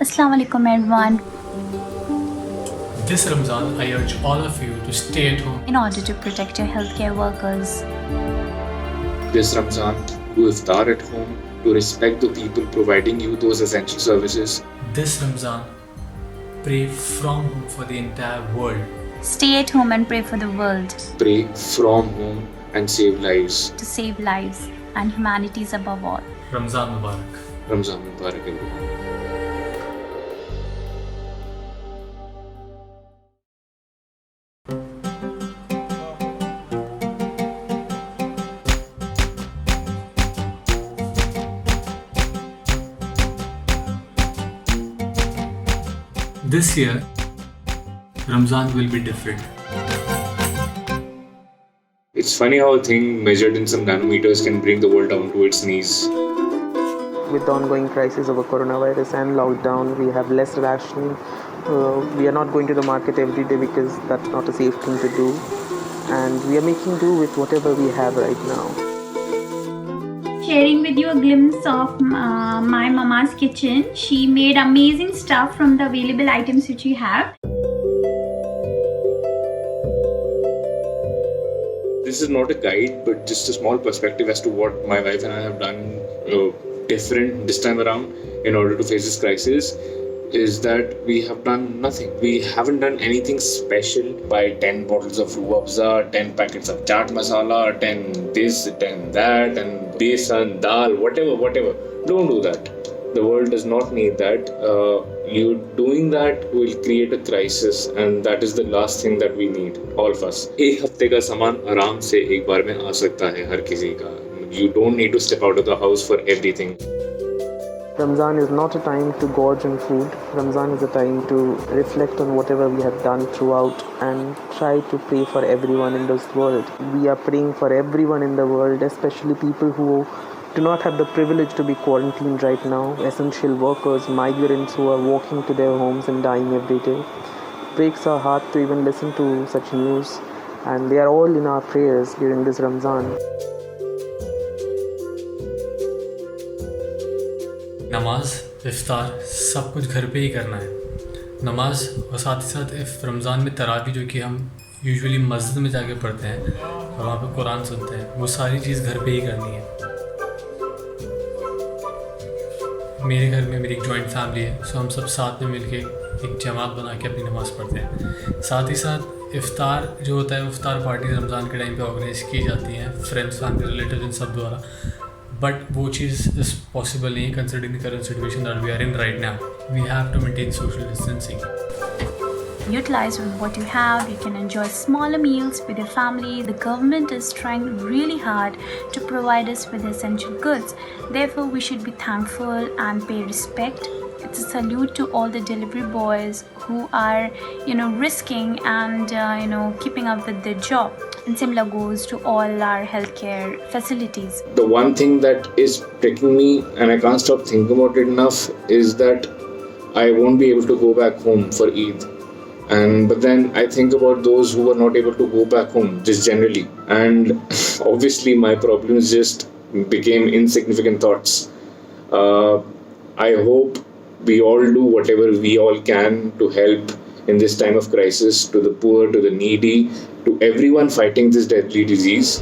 Assalamu alaikum everyone. This Ramzan, I urge all of you to stay at home In order to protect your healthcare workers, This Ramzan, do iftar at home, to respect the people providing you those essential services. this Ramzan. Pray from home for the entire world. stay at home and pray for the world Pray from home and save lives. to save lives and humanities above all. Ramzan Mubarak. Ramzan Mubarak everyone. This year, Ramzan will be different. It's funny how a thing measured in some nanometers can bring the world down to its knees. With the ongoing crisis of a coronavirus and lockdown, we have less rationing. We are not going to the market every day because that's not a safe thing to do. And we are making do with whatever we have right now. Sharing with you a glimpse of my mama's kitchen. She made amazing stuff from the available items which we have. This is not a guide, but just a small perspective as to what my wife and I have done different this time around in order to face this crisis. Is that we have done nothing. We haven't done anything special. Buy 10 bottles of Rooh Afza, 10 packets of chaat masala, 10 this, 10 that, and besan, dal, whatever. Don't do that. The world does not need that. You doing that will create a crisis, and that is the last thing that we need, all of us. एक हफ्ते का सामान आराम से एक बार में आ सकता है हर किसी का. You don't need to step out of the house for everything. Ramzan is not a time to gorge on food. Ramzan is a time to reflect on whatever we have done throughout and try to pray for everyone in this world. We are praying for everyone in the world, especially people who do not have the privilege to be quarantined right now, essential workers, migrants who are walking to their homes and dying every day. It breaks our heart to even listen to such news, and they are all in our prayers during this Ramzan. नमाज, इफ्तार सब कुछ घर पे ही करना है. नमाज और साथ ही साथ रमज़ान में तरावी जो कि हम यूजुअली मस्जिद में जाके पढ़ते हैं और वहाँ पे कुरान सुनते हैं, वो सारी चीज़ घर पे ही करनी है. मेरे घर में मेरी एक जॉइंट फैमिली है, सो हम सब साथ में मिलके एक जमात बना के अपनी नमाज़ पढ़ते हैं. साथ ही साथ इफ्तार जो होता है, इफ्तार पार्टी रमज़ान के टाइम पे ऑर्गेनाइज़ की जाती हैं फ्रेंड्स, फैमिली, रिलेटिव इन सब द्वारा. बट वो चीज़ इस पॉसिबल नहीं है considering the current situation that we are in right now. We have to maintain social distancing. Utilize with what you have. You can enjoy smaller meals with your family. The government is trying really hard to provide us with essential goods. Therefore, we should be thankful and pay respect. It's a salute to all the delivery boys who are, risking and, keeping up with their job. And similar goes to all our healthcare facilities. The one thing that is pricking me, and I can't stop thinking about it enough, is that I won't be able to go back home for Eid. But then I think about those who are not able to go back home, just generally. And obviously my problems just became insignificant thoughts. I hope we all do whatever we all can to help in this time of crisis, to the poor, to the needy, to everyone fighting this deadly disease.